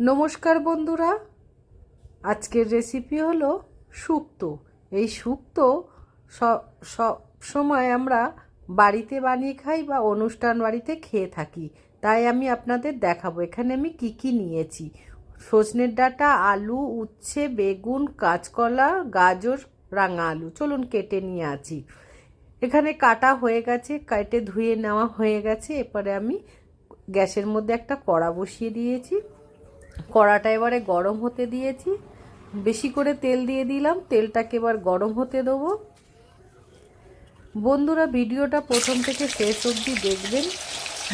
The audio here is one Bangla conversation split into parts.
নমস্কার বন্ধুরা, আজকের রেসিপি হলো শুক্তো। এই শুক্তো সব সময় আমরা বাড়িতে বানিয়ে খাই বা অনুষ্ঠান বাড়িতে খেয়ে থাকি। তাই আমি আপনাদের দেখাবো এখানে আমি কি কি নিয়েছি। সজনের ডাঁটা, আলু, উচ্ছে, বেগুন, কাঁচকলা, গাজর, রাঙা আলু। চলুন কেটে নিয়ে আছি। এখানে কাটা হয়ে গেছে, কেটে ধুয়ে নেওয়া হয়ে গেছে। এরপরে আমি গ্যাসের মধ্যে একটা কড়া বসিয়ে দিয়েছি। কড়াটা এবারে গরম হতে দিয়েছি, বেশি করে তেল দিয়ে দিলাম। তেলটাকে এবার গরম হতে দেবো। বন্ধুরা, ভিডিওটা প্রথম থেকে শেষ অবধি দেখবেন,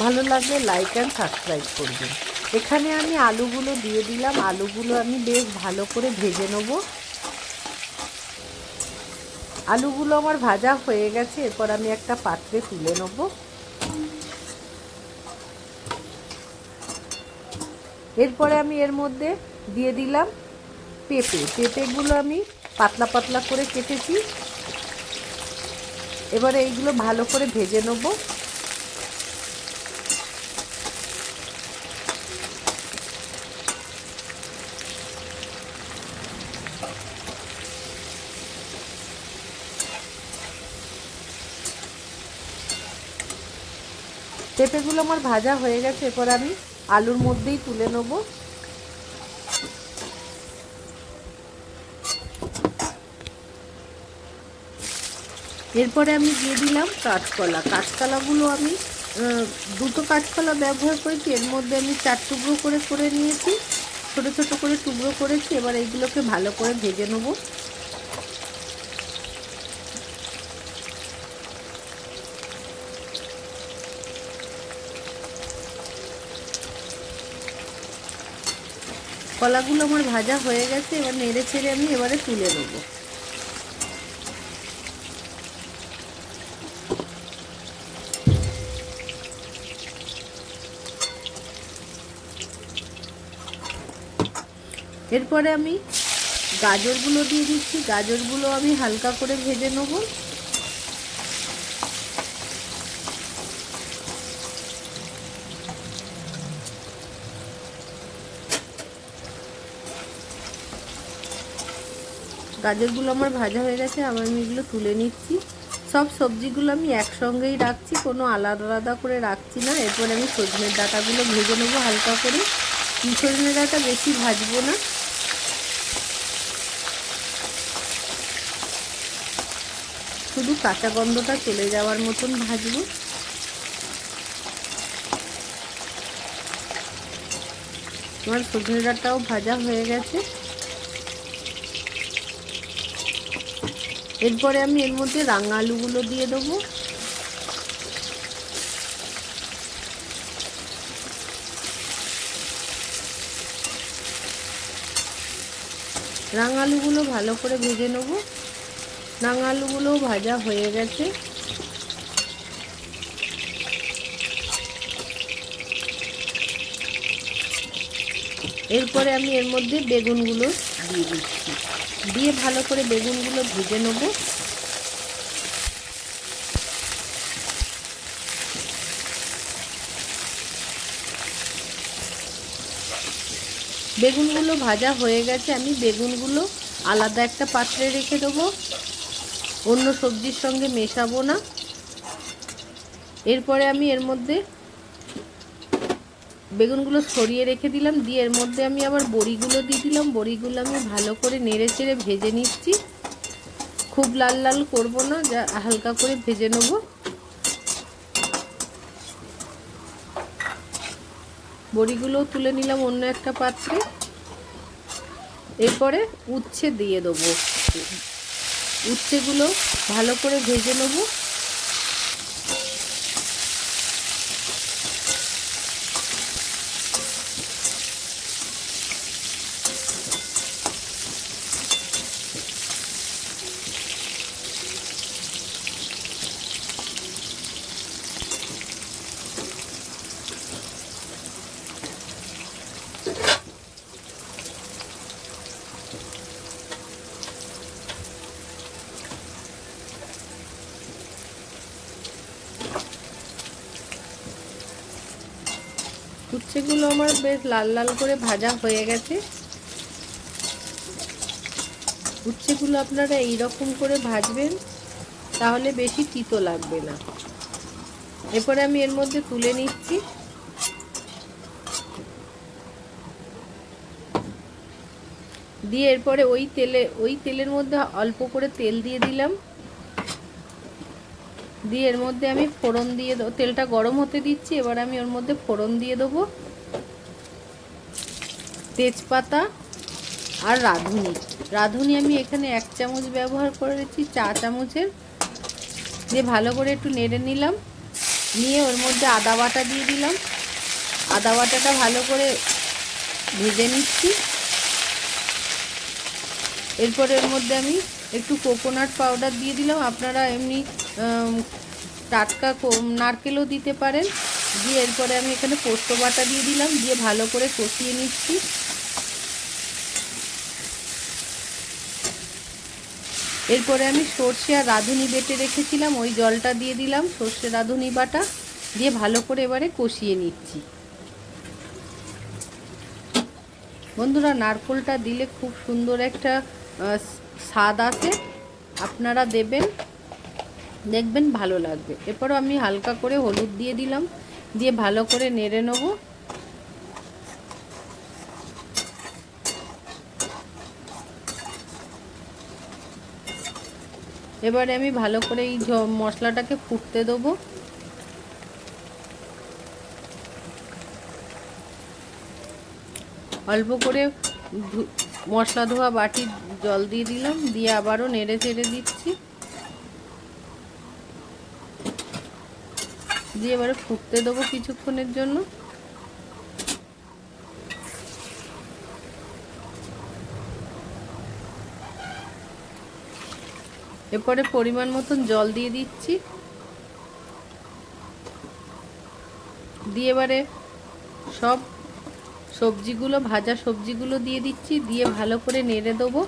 ভালো লাগলে লাইক অ্যান্ড সাবস্ক্রাইব করবেন। এখানে আমি আলুগুলো দিয়ে দিলাম। আলুগুলো আমি বেশ ভালো করে ভেজে নেব। আলুগুলো আমার ভাজা হয়ে গেছে। এরপর আমি একটা পাত্রে তুলে নেব। এরপরে আমি এর মধ্যে দিয়ে দিলাম পেঁপেগুলো আমি পাতলা পাতলা করে কেটেছি। এবারে এইগুলো ভালো করে ভেজে নেব। পেঁপেগুলো আমার ভাজা হয়ে গেছে। এরপর আমি আলুর মধ্যেই তুলে নেব। এরপরে আমি দিয়ে দিলাম কাঁচকলাগুলো আমি দুটো কাঁচকলা ব্যবহার করেছি। এর মধ্যে আমি 4 টুকরো করে নিয়েছি, ছোট ছোট করে টুকরো করেছি। এবার এইগুলোকে ভালো করে ভেজে নেব। কলাগুলো আমার ভাজা হয়ে গেছে। এবার নেড়ে ছেড়ে আমি এবারে তুলে নেব। এরপরে আমি গাজরগুলো দিয়ে দিচ্ছি। গাজরগুলো আমি হালকা করে ভেজে নেব। গাজরগুলো আমার ভাজা হয়ে গেছে। আমি এগুলো তুলে নিচ্ছি। সব সবজিগুলো আমি একসঙ্গেই রাখছি, কোনো আলাদা আলাদা করে রাখছি না। এরপর আমি সজনের ডাঁটাগুলো ভেজে নেবো হালকা করে। সজনের ডাঁটা বেশি ভাজবো না, শুধু কাঁচা গন্ধটা চলে যাওয়ার মতন ভাজবো। আমার সজনের ডাঁটাও ভাজা হয়ে গেছে। এরপরে আমি এর মধ্যে রাঙা আলুগুলো দিয়ে দেবো। রাঙা আলুগুলো ভালো করে ভেজে নেব। রাঙা আলুগুলোও ভাজা হয়ে গেছে। এরপরে আমি এর মধ্যে বেগুনগুলো দিয়ে দিচ্ছি, দিয়ে ভালো করে বেগুনগুলো ভেজে নেব। বেগুনগুলো ভাজা হয়ে গেছে। আমি বেগুনগুলো আলাদা একটা পাত্রে রেখে দেবো, অন্য সবজির সঙ্গে মেশাবো না। এরপরে আমি এর মধ্যে বেগুনগুলো সরিয়ে রেখে দিলাম, দিয়ে এর মধ্যে আমি আবার বড়িগুলো দিয়ে দিলাম। বড়িগুলো আমি ভালো করে নেড়ে চেড়ে ভেজে নিচ্ছি। খুব লাল লাল করবো না, যা হালকা করে ভেজে নেব। বড়িগুলোও তুলে নিলাম অন্য একটা পাত্রে। এরপরে উচ্ছে দিয়ে দেবো। উচ্ছেগুলো ভালো করে ভেজে নেব। উচ্ছেগুলো আমার বেশ লাল লাল করে ভাজা হয়ে গেছে। উচ্ছেগুলো আপনারা এইরকম করে ভাজবেন, তাহলে বেশি তিতো লাগবে না। এরপরে আমি এর মধ্যে তুলে নিচ্ছি। দিয়ে এরপরে ওই তেলের মধ্যে অল্প করে তেল দিয়ে দিলাম। দিয়ে এর মধ্যে আমি ফোড়ন দিয়ে দেবো। তেলটা গরম হতে দিচ্ছি। এবার আমি ওর মধ্যে ফোড়ন দিয়ে দেবো, তেজপাতা আর রাঁধুনি আমি এখানে 1 চামচ ব্যবহার করেছি, চা চামচের। দিয়ে ভালো করে একটু নেড়ে নিলাম। নিয়ে ওর মধ্যে আদা বাটা দিয়ে দিলাম। আদা বাটাটা ভালো করে ভেজে নিচ্ছি। এরপরে এর মধ্যে আমি একটু কোকোনাট পাউডার দিয়ে দিলাম। আপনারা এমনি টাটকা নারকেলও দিতে পারেন। দিয়ে এরপরে আমি এখানে পোস্ত বাটা দিয়ে দিলাম। দিয়ে ভালো করে কষিয়ে নিচ্ছি। এরপরে আমি সর্ষে আর রাঁধুনি বেটে রেখেছিলাম, ওই জলটা দিয়ে দিলাম, সর্ষে রাঁধুনি বাটা দিয়ে ভালো করে এবারে কষিয়ে নিচ্ছি। বন্ধুরা, নারকেলটা দিলে খুব সুন্দর একটা স্বাদ আসে, আপনারা দেবেন, দেখবেন ভালো লাগবে। এরপরও আমি হালকা করে হলুদ দিয়ে দিলাম। দিয়ে ভালো করে নেড়ে নেব। এবারে আমি ভালো করে এই মশলাটাকে ফুটতে দেবো। অল্প করে মশলা ধোয়া বাটির জল দিয়ে দিলাম। দিয়ে আবারও নেড়ে চেড়ে দিচ্ছি। দিয়ে এবারে ফুটতে দেবো কিছুক্ষণের জন্য। এরপরে পরিমাণ মতন জল দিয়ে দিচ্ছি। দিয়ে এবারে সব সবজিগুলো, ভাজা সবজিগুলো দিয়ে দিচ্ছি। দিয়ে ভালো করে নেড়ে দেবো।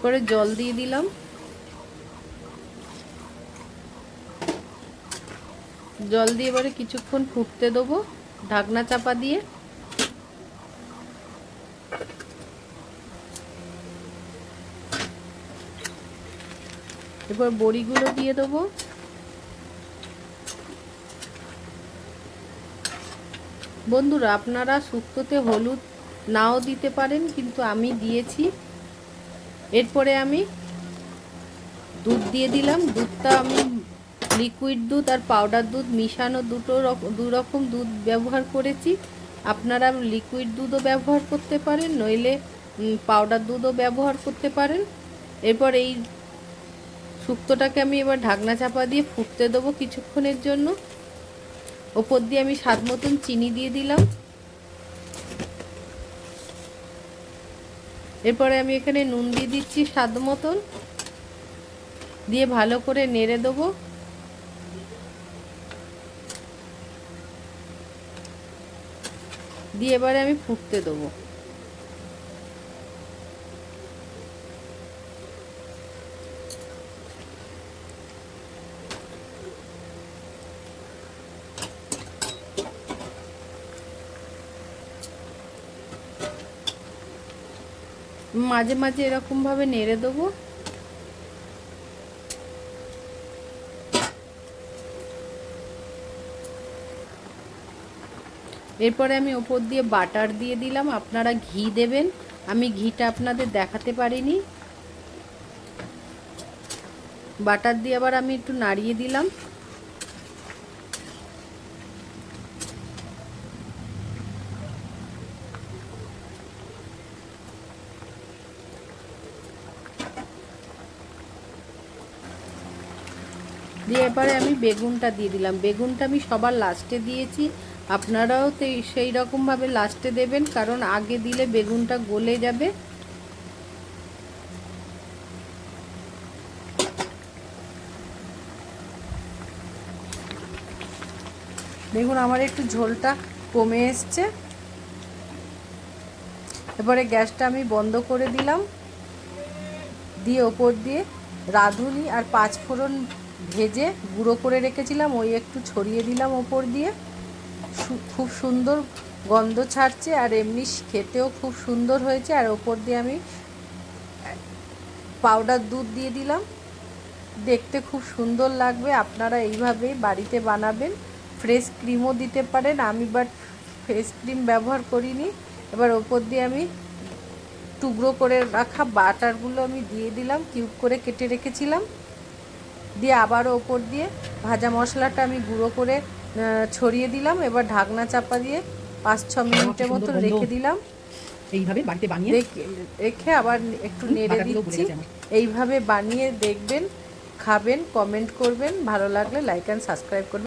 করে জল দিয়ে দিলাম। জল দিয়ে এবারে কিছুক্ষণ ফুটতে দেবো ঢাকনা চাপা দিয়ে। এরপর বড়িগুলো দিয়ে দেবো। বন্ধুরা, আপনারা শুক্তোতে হলুদ নাও দিতে পারেন, কিন্তু আমি দিয়েছি। এরপরে আমি দুধ দিয়ে দিলাম। দুধটা আমি লিকুইড দুধ আর পাউডার দুধ মিশানো দু রকম দুধ ব্যবহার করেছি। আপনারা লিকুইড দুধও ব্যবহার করতে পারেন, নইলে পাউডার দুধও ব্যবহার করতে পারেন। এরপর এই শুক্তোটাকে আমি এবার ঢাকনা চাপা দিয়ে ফুটতে দেবো কিছুক্ষণের জন্য। ওপর দিয়ে আমি স্বাদ মতন চিনি দিয়ে দিলাম। এরপরে আমি এখানে নুন দিয়ে দিচ্ছি স্বাদ মতন। দিয়ে ভালো করে নেড়ে দেবো। দিয়ে এবারে আমি ফুটতে দেবো। মাঝে মাঝে এরকমভাবে নেড়ে দেবো। এরপরে আমি ওপর দিয়ে বাটার দিয়ে দিলাম। আপনারা ঘি দেবেন, আমি ঘিটা আপনাদের দেখাতে পারিনি। বাটার দিয়ে আবার আমি একটু নাড়িয়ে দিলাম। দিয়ে এবারে আমি বেগুনটা দিয়ে দিলাম। বেগুনটা আমি সবার লাস্টে দিয়েছি, আপনারাও তো সেই রকমভাবে লাস্টে দেবেন, কারণ আগে দিলে বেগুনটা গলে যাবে। দেখুন আমার একটু ঝোলটা কমে এসছে। এবারে গ্যাসটা আমি বন্ধ করে দিলাম। দিয়ে ওপর দিয়ে রাঁধুনি আর পাঁচফোড়ন ভেজে গুঁড়ো করে রেখেছিলাম, ওই একটু ছড়িয়ে দিলাম ওপর দিয়ে। খুব সুন্দর গন্ধ ছাড়ছে আর এমনি খেতেও খুব সুন্দর হয়েছে। আর ওপর দিয়ে আমি পাউডার দুধ দিয়ে দিলাম, দেখতে খুব সুন্দর লাগবে। আপনারা এইভাবেই বাড়িতে বানাবেন। ফ্রেশ ক্রিমও দিতে পারেন, আমি বাট ফ্রেশ ক্রিম ব্যবহার করিনি। এবার ওপর দিয়ে আমি টুকরো করে রাখা বাটারগুলো আমি দিয়ে দিলাম, কিউব করে কেটে রেখেছিলাম। দিয়ে আবারও ওপর দিয়ে ভাজা মশলাটা আমি গুঁড়ো করে ছড়িয়ে দিলাম। এবার ঢাকনা চাপা দিয়ে 5-6 মিনিটের মতো রেখে দিলাম। এইভাবে বাড়িতে বানিয়ে রেখে আবার একটু নেড়ে দিচ্ছি। এইভাবে বানিয়ে দেখবেন, খাবেন, কমেন্ট করবেন, ভালো লাগলে লাইক অ্যান্ড সাবস্ক্রাইব করবেন।